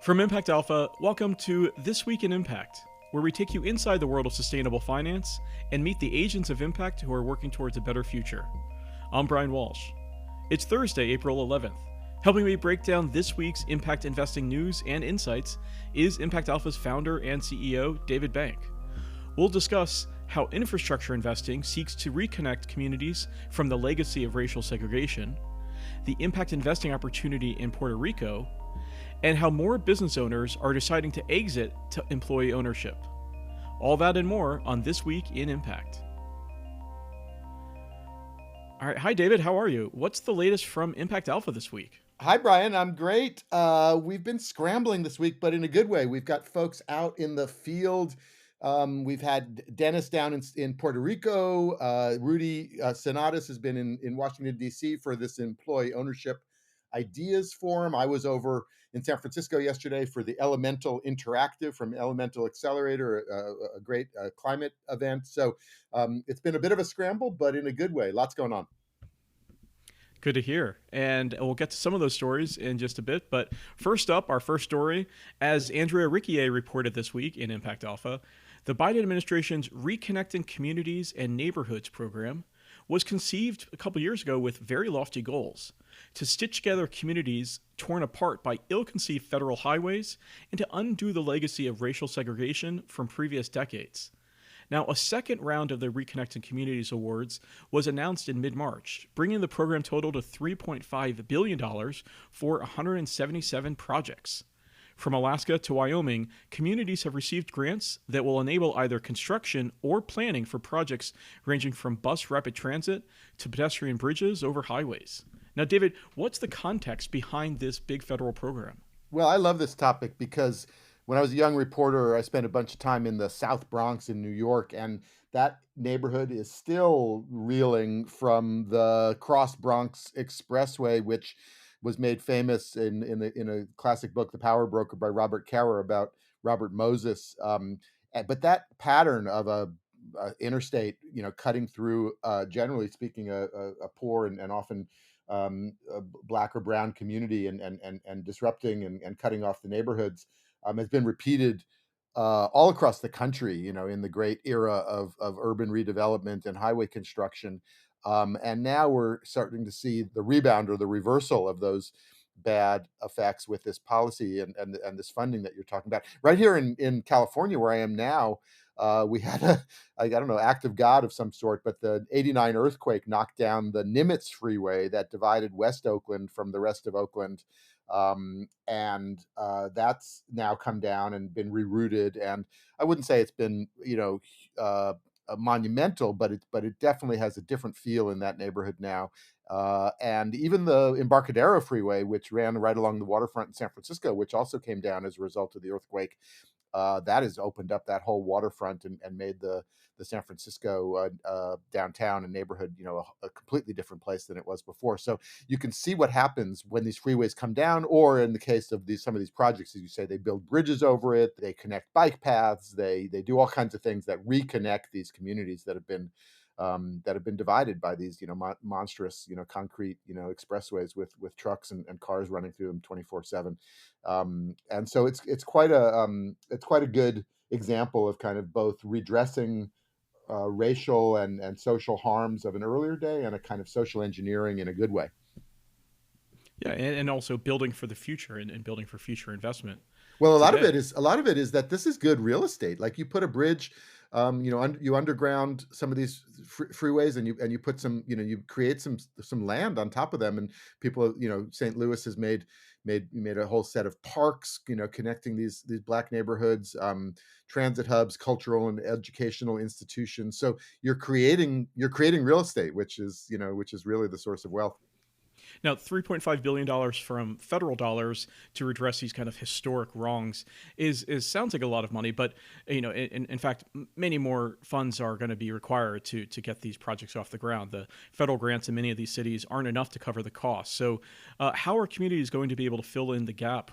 From Impact Alpha, welcome to This Week in Impact, where we take you inside the world of sustainable finance and meet the agents of impact who are working towards a better future. I'm Brian Walsh. It's Thursday, April 11th. Helping me break down this week's impact investing news and insights is Impact Alpha's founder and CEO, David Bank. We'll discuss how infrastructure investing seeks to reconnect communities from the legacy of racial segregation, the impact investing opportunity in Puerto Rico, and how more business owners are deciding to exit to employee ownership. All that and more on This Week in Impact. All right, hi David, how are you? What's the latest from Impact Alpha this week? Hi, Brian. I'm great. We've been scrambling this week, but in a good way. We've got folks out in the field. We've had Dennis down in Puerto Rico. Rudy Sonatas has been in Washington, D.C. for this employee ownership ideas forum. I was over in San Francisco yesterday for the Elemental Interactive from Elemental Accelerator, a great climate event. So it's been a bit of a scramble, but in a good way. Lots going on. Good to hear. And we'll get to some of those stories in just a bit. But first up, our first story, as Andrea Riccier reported this week in Impact Alpha, the Biden administration's Reconnecting Communities and Neighborhoods program was conceived a couple years ago with very lofty goals to stitch together communities torn apart by ill-conceived federal highways and to undo the legacy of racial segregation from previous decades. Now, a second round of the Reconnecting Communities Awards was announced in mid-March, bringing the program total to $3.5 billion for 177 projects. From Alaska to Wyoming, communities have received grants that will enable either construction or planning for projects ranging from bus rapid transit to pedestrian bridges over highways. Now, David, what's the context behind this big federal program? Well, I love this topic because when I was a young reporter, I spent a bunch of time in the South Bronx in New York, and that neighborhood is still reeling from the Cross Bronx Expressway, which was made famous in a classic book, The Power Broker by Robert Caro about Robert Moses. But that pattern of a interstate, cutting through, generally speaking, a poor and often a black or brown community and disrupting and cutting off the neighborhoods has been repeated all across the country, in the great era of urban redevelopment and highway construction. And now we're starting to see the rebound or the reversal of those bad effects with this policy and this funding that you're talking about. Right here in California, where I am now, we had I don't know, act of God of some sort, but the '89 earthquake knocked down the Nimitz Freeway that divided West Oakland from the rest of Oakland. And that's now come down and been rerouted. And I wouldn't say it's been, monumental, but it definitely has a different feel in that neighborhood now. And even the Embarcadero Freeway, which ran right along the waterfront in San Francisco, which also came down as a result of the earthquake, that has opened up that whole waterfront and made the San Francisco downtown and neighborhood, a completely different place than it was before. So you can see what happens when these freeways come down, or in the case of some of these projects, as you say, they build bridges over it, they connect bike paths, they do all kinds of things that reconnect these communities that have been divided by these, monstrous, concrete, expressways with trucks and cars running through them 24/7. And so it's quite a good example of kind of both redressing racial and social harms of an earlier day and a kind of social engineering in a good way. Yeah, and also building for the future and building for future investment Well, today. a lot of it is that this is good real estate. Like you put a bridge, you underground some of these freeways, and you put some, you create some land on top of them, and people, St. Louis has made a whole set of parks, connecting these black neighborhoods, transit hubs, cultural and educational institutions. So you're creating real estate, which is really the source of wealth. Now, $3.5 billion from federal dollars to redress these kind of historic wrongs is sounds like a lot of money, but in fact, many more funds are going to be required to get these projects off the ground. The federal grants in many of these cities aren't enough to cover the cost. So, how are communities going to be able to fill in the gap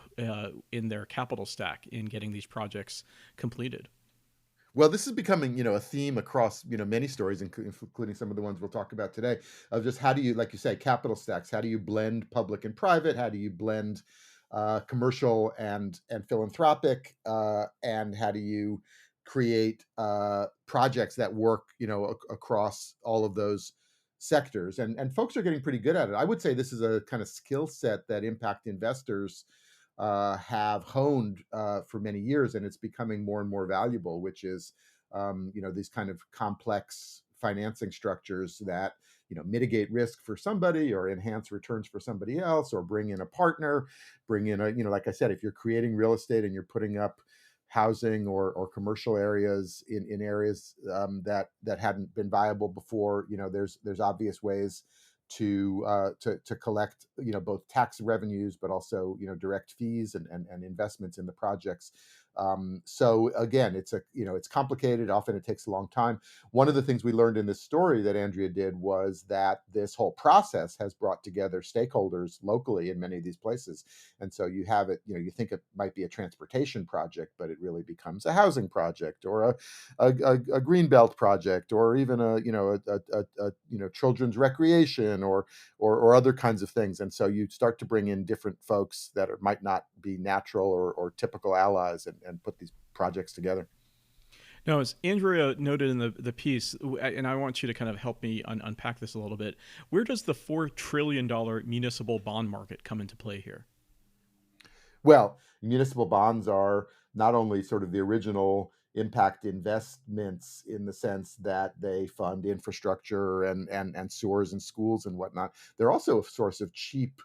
in their capital stack in getting these projects completed? Well, this is becoming, a theme across, many stories, including some of the ones we'll talk about today, of just how do you, like you say, capital stacks. How do you blend public and private? How do you blend commercial and philanthropic, and how do you create projects that work, across all of those sectors. And folks are getting pretty good at it. I would say this is a kind of skill set that impact investors have honed for many years, and it's becoming more and more valuable, which is these kind of complex financing structures that mitigate risk for somebody or enhance returns for somebody else, or bring in a partner, bring in a, like I said, if you're creating real estate and you're putting up housing or commercial areas in areas that hadn't been viable before, there's obvious ways to collect both tax revenues, but also direct fees and investments in the projects. So again, it's complicated. Often it takes a long time. One of the things we learned in this story that Andrea did was that this whole process has brought together stakeholders locally in many of these places. And so you have it, you think it might be a transportation project, but it really becomes a housing project, or a green belt project, or even a children's recreation, or other kinds of things. And so you start to bring in different folks that might not be natural or typical allies, and put these projects together. Now, as Andrea noted in the piece, and I want you to kind of help me unpack this a little bit, where does the $4 trillion municipal bond market come into play here? Well, municipal bonds are not only sort of the original impact investments in the sense that they fund infrastructure and sewers and schools and whatnot. They're also a source of cheap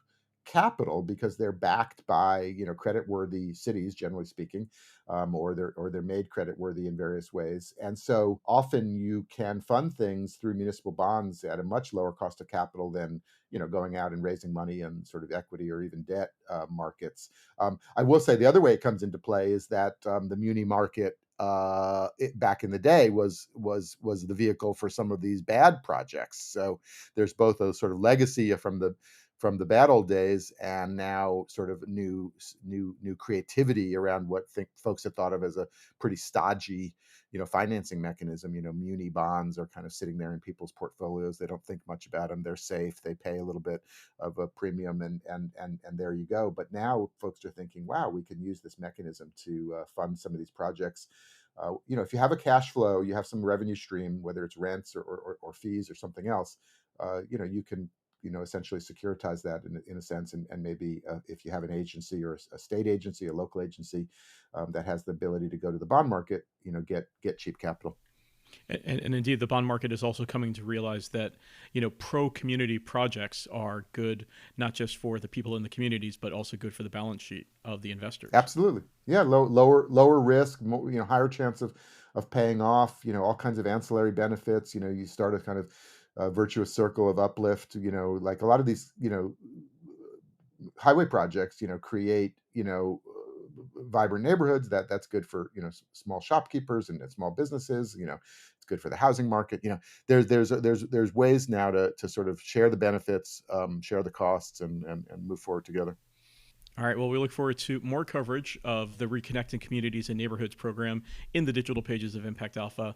capital because they're backed by credit-worthy cities, generally speaking, or they're made credit-worthy in various ways. And so often you can fund things through municipal bonds at a much lower cost of capital than going out and raising money in sort of equity or even debt markets. I will say the other way it comes into play is that the muni market back in the day was the vehicle for some of these bad projects. So there's both a sort of legacy from the bad old days, and now sort of new creativity around what folks had thought of as a pretty stodgy financing mechanism. Muni bonds are kind of sitting there in people's portfolios. They don't think much about them. They're safe. They pay a little bit of a premium, and there you go. But now folks are thinking, wow, we can use this mechanism to fund some of these projects. If you have a cash flow, you have some revenue stream, whether it's rents or fees or something else. You can essentially securitize that in a sense, and maybe if you have an agency or a state agency, a local agency that has the ability to go to the bond market, get cheap capital. And indeed, the bond market is also coming to realize that pro community projects are good not just for the people in the communities, but also good for the balance sheet of the investors. Absolutely, yeah. Lower risk, higher chance of paying off. All kinds of ancillary benefits. You start a kind of virtuous circle of uplift. Like a lot of these highway projects, create vibrant neighborhoods. That's good for small shopkeepers and small businesses. It's good for the housing market. There's ways now to sort of share the benefits, share the costs, and move forward together. All right. Well, we look forward to more coverage of the Reconnecting Communities and Neighborhoods program in the digital pages of Impact Alpha.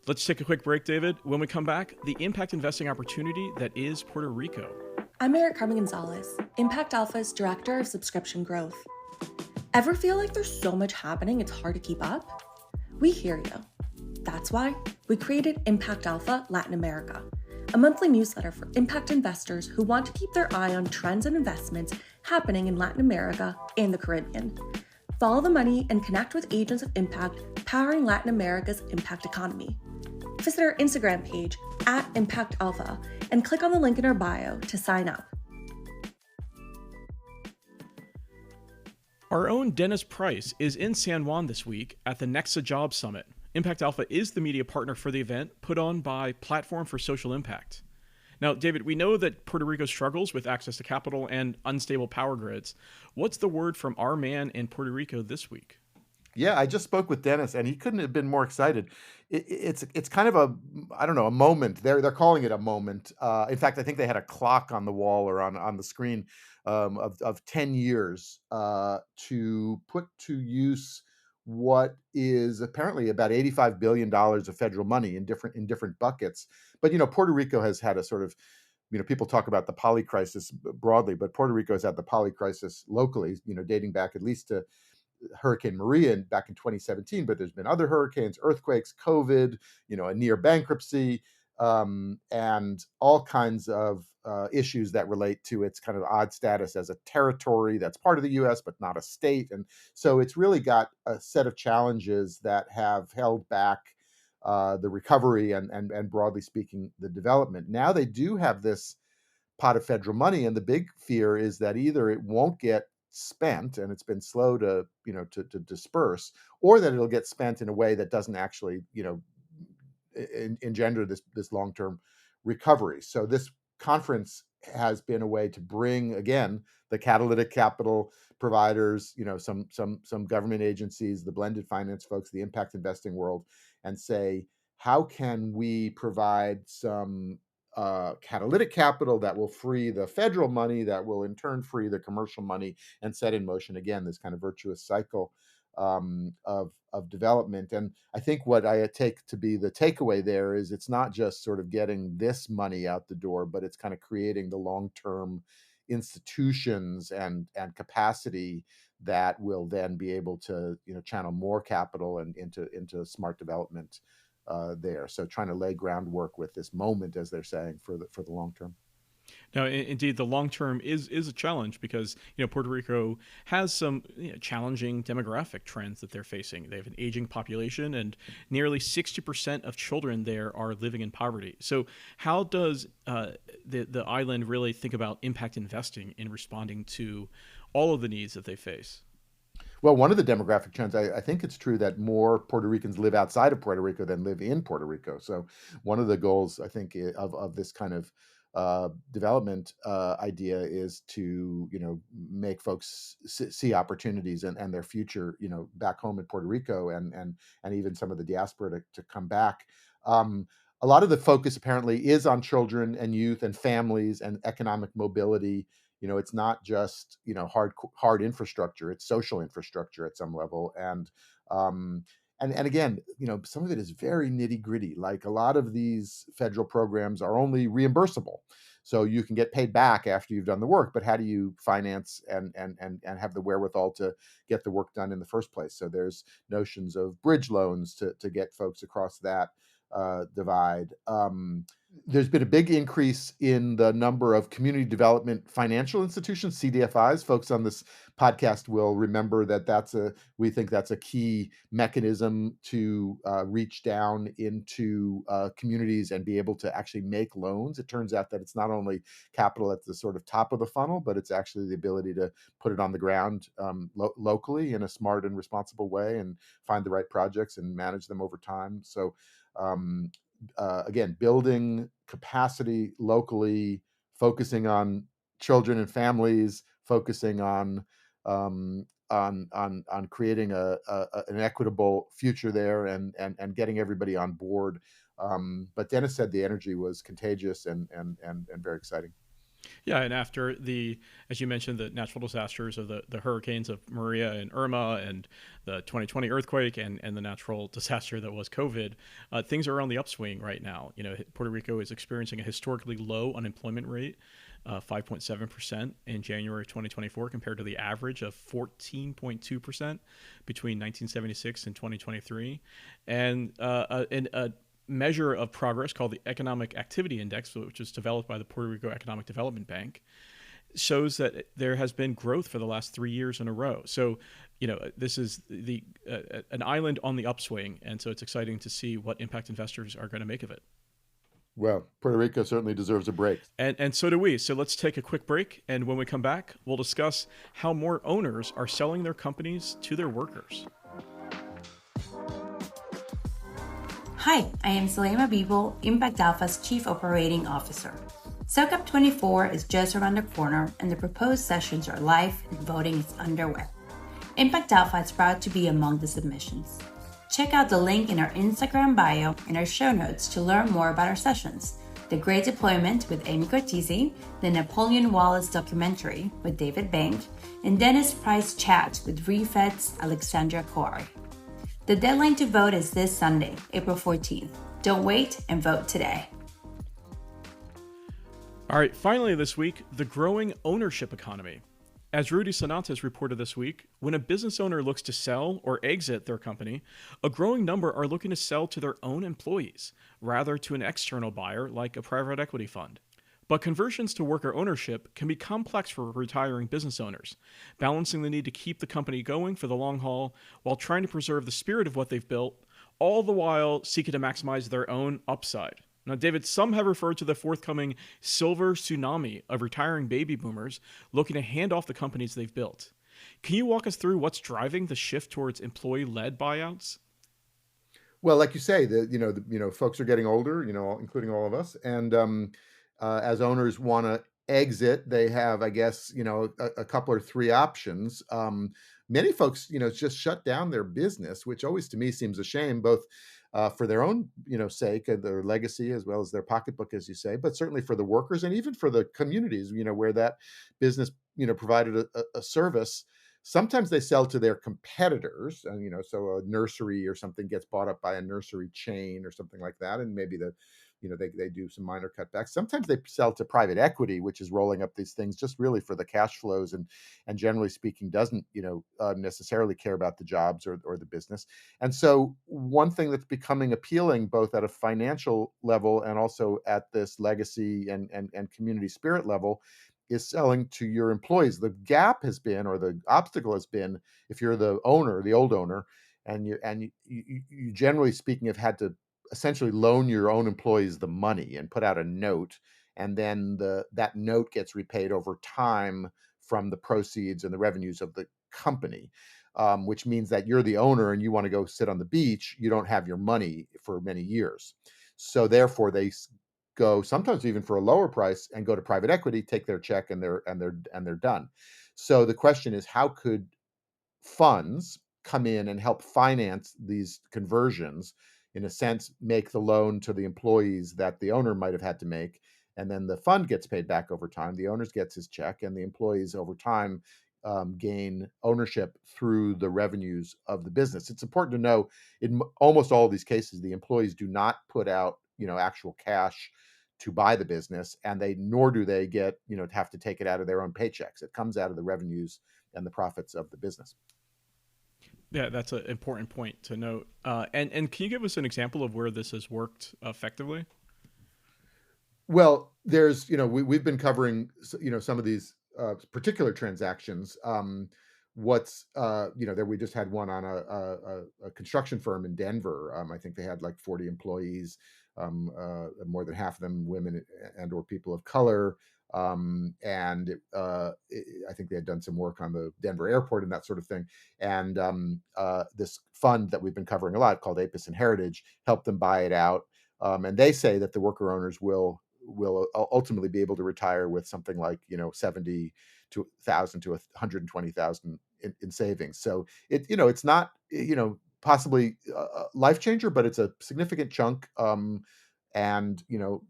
Let's take a quick break, David. When we come back, the impact investing opportunity that is Puerto Rico. I'm Eric Carmen Gonzalez, Impact Alpha's Director of Subscription Growth. Ever feel like there's so much happening it's hard to keep up? We hear you. That's why we created Impact Alpha Latin America, a monthly newsletter for impact investors who want to keep their eye on trends and investments happening in Latin America and the Caribbean. Follow the money and connect with agents of impact powering Latin America's impact economy. Visit our Instagram page at Impact Alpha and click on the link in our bio to sign up. Our own Dennis Price is in San Juan this week at the Nexa Job Summit. Impact Alpha is the media partner for the event put on by Platform for Social Impact. Now, David, we know that Puerto Rico struggles with access to capital and unstable power grids. What's the word from our man in Puerto Rico this week? Yeah, I just spoke with Dennis, and he couldn't have been more excited. It's kind of a, I don't know, a moment. They're calling it a moment. In fact, I think they had a clock on the wall or on the screen of 10 years to put to use what is apparently about $85 billion of federal money in different buckets. But Puerto Rico has had a sort of People talk about the poly crisis broadly, but Puerto Rico has had the poly crisis locally, dating back at least to Hurricane Maria back in 2017, but there's been other hurricanes, earthquakes, COVID, a near bankruptcy, and all kinds of issues that relate to its kind of odd status as a territory that's part of the U.S. but not a state. And so it's really got a set of challenges that have held back the recovery and broadly speaking, the development. Now they do have this pot of federal money, and the big fear is that either it won't get spent and it's been slow to to disperse, or that it'll get spent in a way that doesn't actually engender this long-term recovery. So this conference has been a way to bring again the catalytic capital providers, some government agencies, the blended finance folks, the impact investing world, and say, how can we provide some catalytic capital that will free the federal money, that will in turn free the commercial money, and set in motion again this kind of virtuous cycle of development. And I think what I take to be the takeaway there is it's not just sort of getting this money out the door, but it's kind of creating the long-term institutions and capacity that will then be able to channel more capital and into smart development there. So trying to lay groundwork with this moment, as they're saying, for the long term. Now, indeed, the long term is a challenge because Puerto Rico has some challenging demographic trends that they're facing. They have an aging population, and nearly 60% of children there are living in poverty. So, how does the island really think about impact investing in responding to all of the needs that they face? Well, one of the demographic trends, I think it's true that more Puerto Ricans live outside of Puerto Rico than live in Puerto Rico. So one of the goals, I think, of this kind of development idea is to, make folks see opportunities and their future, back home in Puerto Rico, and even some of the diaspora to come back. A lot of the focus apparently is on children and youth and families and economic mobility. It's not just hard infrastructure; it's social infrastructure at some level, and again, some of it is very nitty gritty. Like a lot of these federal programs are only reimbursable, so you can get paid back after you've done the work. But how do you finance and have the wherewithal to get the work done in the first place? So there's notions of bridge loans to get folks across that divide. There's been a big increase in the number of community development financial institutions, CDFIs. Folks on this podcast will remember that we think that's a key mechanism to reach down into communities and be able to actually make loans. It turns out that it's not only capital at the sort of top of the funnel, but it's actually the ability to put it on the ground locally in a smart and responsible way, and find the right projects and manage them over time. So again, building capacity locally, focusing on children and families, focusing on creating an equitable future there, and getting everybody on board. But Dennis said the energy was contagious and very exciting. Yeah, and after as you mentioned, the natural disasters of the hurricanes of Maria and Irma, and the 2020 earthquake, and the natural disaster that was COVID, things are on the upswing right now. Puerto Rico is experiencing a historically low unemployment rate, 5.7% in January 2024, compared to the average of 14.2% between 1976 and 2023, and a measure of progress called the Economic Activity Index, which was developed by the Puerto Rico Economic Development Bank, shows that there has been growth for the last 3 years in a row. So, this is an island on the upswing, and so it's exciting to see what impact investors are going to make of it. Well, Puerto Rico certainly deserves a break. And so do we. So let's take a quick break, and when we come back, we'll discuss how more owners are selling their companies to their workers. Hi, I am Selema Bibo, Impact Alpha's Chief Operating Officer. SoCap 24 is just around the corner, and the proposed sessions are live and voting is underway. Impact Alpha is proud to be among the submissions. Check out the link in our Instagram bio and our show notes to learn more about our sessions: The Great Deployment with Amy Cortese, the Napoleon Wallace documentary with David Bank, and Dennis Price Chat with ReFed's Alexandra Kouari. The deadline to vote is this Sunday, April 14th. Don't wait and vote today. All right, finally this week, the growing ownership economy. As Rudy Sonatas reported this week, when a business owner looks to sell or exit their company, a growing number are looking to sell to their own employees, rather to an external buyer like a private equity fund. But conversions to worker ownership can be complex for retiring business owners, balancing the need to keep the company going for the long haul while trying to preserve the spirit of what they've built, all the while seeking to maximize their own upside. Now, David, some have referred to the forthcoming silver tsunami of retiring baby boomers looking to hand off the companies they've built. Can you walk us through what's driving the shift towards employee-led buyouts? Well, like you say, folks are getting older, including all of us, and as owners want to exit, they have, I guess, a couple or three options. Many folks, just shut down their business, which always to me seems a shame, both for their own, sake, their legacy, as well as their pocketbook, as you say, but certainly for the workers and even for the communities, where that business, provided a service. Sometimes they sell to their competitors, and so a nursery or something gets bought up by a nursery chain or something like that, and maybe they do some minor cutbacks. Sometimes they sell to private equity, which is rolling up these things just really for the cash flows, and generally speaking, doesn't necessarily care about the jobs or the business. And so one thing that's becoming appealing both at a financial level and also at this legacy and community spirit level is selling to your employees. The gap has been, or the obstacle has been, if you're the owner, the old owner, and you generally speaking have had to essentially loan your own employees the money and put out a note, and then that note gets repaid over time from the proceeds and the revenues of the company. Which means that you're the owner and you want to go sit on the beach, you don't have your money for many years. So therefore, they go sometimes even for a lower price and go to private equity, take their check, and they're done. So the question is, how could funds come in and help finance these conversions, in a sense, make the loan to the employees that the owner might have had to make, and then the fund gets paid back over time. The owner gets his check, and the employees over time gain ownership through the revenues of the business. It's important to know in almost all of these cases, the employees do not put out actual cash to buy the business, and they nor do they get have to take it out of their own paychecks. It comes out of the revenues and the profits of the business. Yeah, that's an important point to note. And can you give us an example of where this has worked effectively? Well, there's, we've been covering, some of these particular transactions. There we just had one on a construction firm in Denver. I think they had like 40 employees, more than half of them women and or people of color. I think they had done some work on the Denver airport and that sort of thing. And this fund that we've been covering a lot called Apis and Heritage helped them buy it out. And they say that the worker owners will ultimately be able to retire with something like 70,000 to 120,000 in savings. So it's not possibly a life changer, but it's a significant chunk, and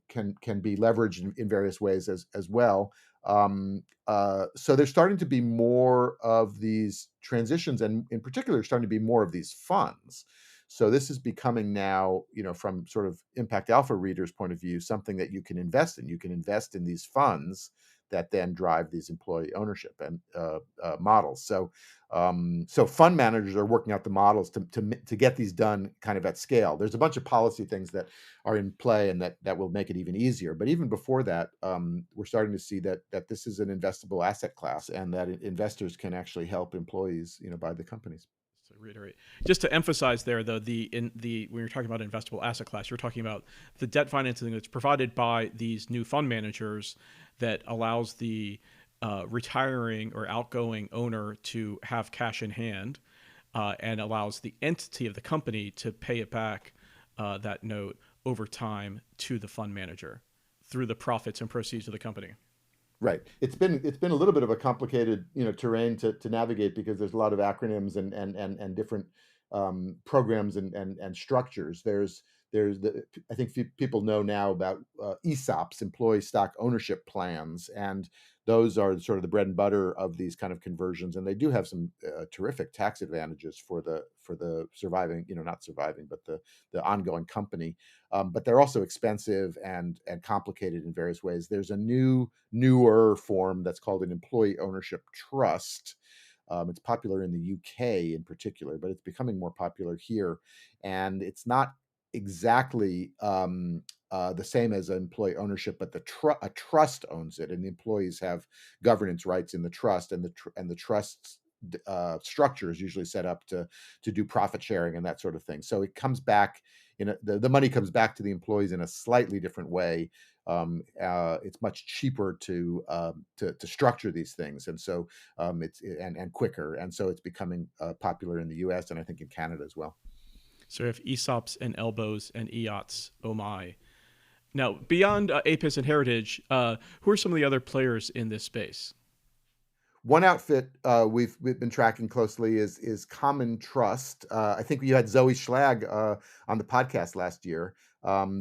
can be leveraged in various ways as well. So there's starting to be more of these transitions, and in particular, starting to be more of these funds. So this is becoming now, from sort of Impact Alpha readers' point of view, something that you can invest in. You can invest in these funds that then drive these employee ownership and models. So fund managers are working out the models to get these done kind of at scale. There's a bunch of policy things that are in play and that will make it even easier. But even before that, we're starting to see that this is an investable asset class, and that investors can actually help employees, buy the companies. So reiterate, just to emphasize there, though, when you're talking about investable asset class, you're talking about the debt financing that's provided by these new fund managers that allows the retiring or outgoing owner to have cash in hand, and allows the entity of the company to pay it back, that note over time to the fund manager through the profits and proceeds of the company. Right. It's been a little bit of a complicated, terrain to navigate, because there's a lot of acronyms and different programs and structures. I think people know now about ESOPs, employee stock ownership plans, and those are sort of the bread and butter of these kind of conversions, and they do have some terrific tax advantages for the surviving, not surviving, but the ongoing company. But they're also expensive and complicated in various ways. There's a newer form that's called an employee ownership trust. It's popular in the UK in particular, but it's becoming more popular here, and it's not exactly the same as employee ownership, but a trust owns it, and the employees have governance rights in the trust, and the trust's structure is usually set up to do profit sharing and that sort of thing. So it comes back the money comes back to the employees in a slightly different way. It's much cheaper to structure these things, and so it's and quicker, and so it's becoming popular in the U.S. and I think in Canada as well. So we have ESOPs and elbows and EOTs. Oh my! Now beyond APIS and Heritage, who are some of the other players in this space? One outfit we've been tracking closely is Common Trust. I think you had Zoe Schlag on the podcast last year.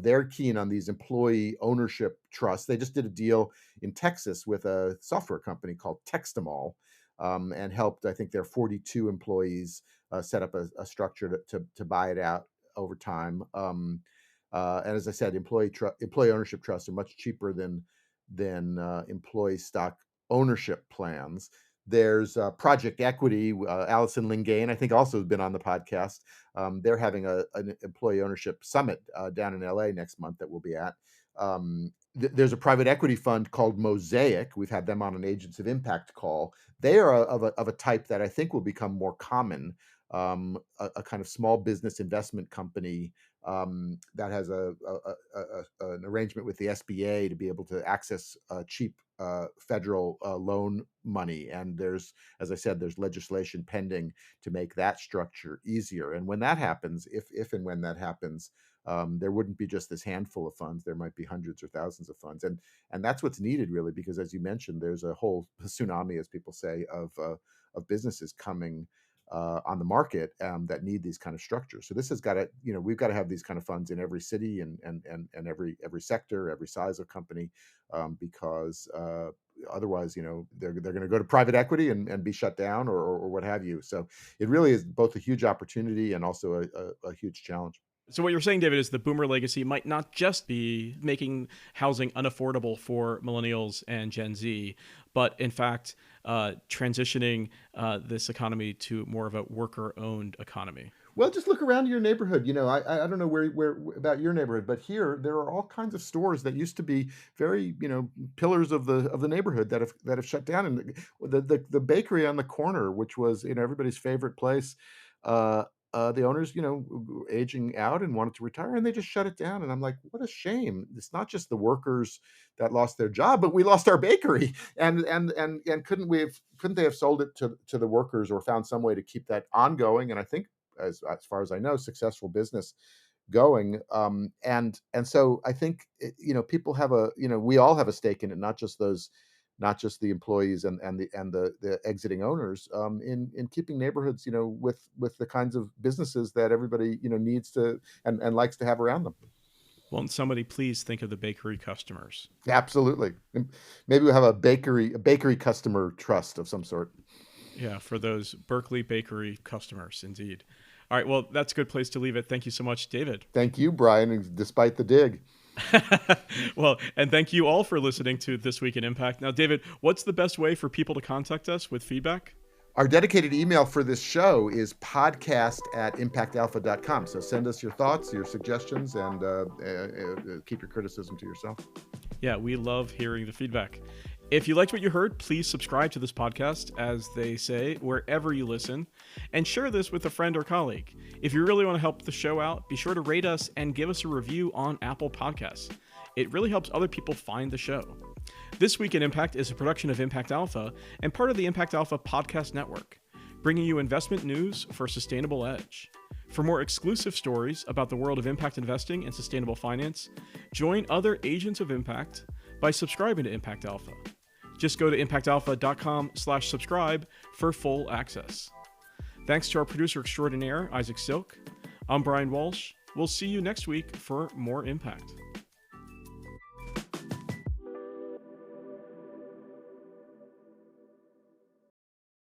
They're keen on these employee ownership trusts. They just did a deal in Texas with a software company called Textamol, and helped, I think, their 42 employees set up a structure to buy it out over time. And as I said, employee ownership trusts are much cheaper than employee stock ownership plans. There's Project Equity. Allison Lingain, I think, also has been on the podcast. They're having an employee ownership summit down in LA next month that we'll be at. There's a private equity fund called Mosaic. We've had them on an Agents of Impact call. They are of a type that I think will become more common. A kind of small business investment company that has an arrangement with the SBA to be able to access cheap federal loan money. And as I said, there's legislation pending to make that structure easier. And when that happens, if and when that happens, there wouldn't be just this handful of funds. There might be hundreds or thousands of funds, and that's what's needed, really, because as you mentioned, there's a whole tsunami, as people say, of businesses coming on the market that need these kind of structures. So this has got to, we've got to have these kind of funds in every city and every sector, every size of company, because otherwise, they're going to go to private equity and be shut down or what have you. So it really is both a huge opportunity and also a huge challenge. So what you're saying, David, is the boomer legacy might not just be making housing unaffordable for millennials and Gen Z, but in fact, transitioning this economy to more of a worker-owned economy. Well, just look around your neighborhood. I don't know where about your neighborhood, but here there are all kinds of stores that used to be very, pillars of the neighborhood that have shut down. And the bakery on the corner, which was everybody's favorite place, the owners, aging out and wanted to retire, and they just shut it down. And I'm like, what a shame! It's not just the workers that lost their job, but we lost our bakery. And couldn't they have sold it to the workers or found some way to keep that ongoing? And I think, as far as I know, successful business going. And so I think people have we all have a stake in it, not just the employees and the exiting owners, in keeping neighborhoods with the kinds of businesses that everybody needs to and likes to have around them. Won't somebody please think of the bakery customers? Absolutely. Maybe we'll have a bakery customer trust of some sort. Yeah, for those Berkeley bakery customers, indeed. All right, well, that's a good place to leave it. Thank you so much, David. Thank you, Brian, despite the dig. Well, and thank you all for listening to This Week in Impact. Now, David, what's the best way for people to contact us with feedback? Our dedicated email for this show is podcast@impactalpha.com. So send us your thoughts, your suggestions, and keep your criticism to yourself. Yeah, we love hearing the feedback. If you liked what you heard, please subscribe to this podcast, as they say, wherever you listen, and share this with a friend or colleague. If you really want to help the show out, be sure to rate us and give us a review on Apple Podcasts. It really helps other people find the show. This Week in Impact is a production of Impact Alpha and part of the Impact Alpha podcast network, bringing you investment news for Sustainable Edge. For more exclusive stories about the world of impact investing and sustainable finance, join other agents of impact by subscribing to Impact Alpha. Just go to impactalpha.com/subscribe for full access. Thanks to our producer extraordinaire, Isaac Silk. I'm Brian Walsh. We'll see you next week for more Impact.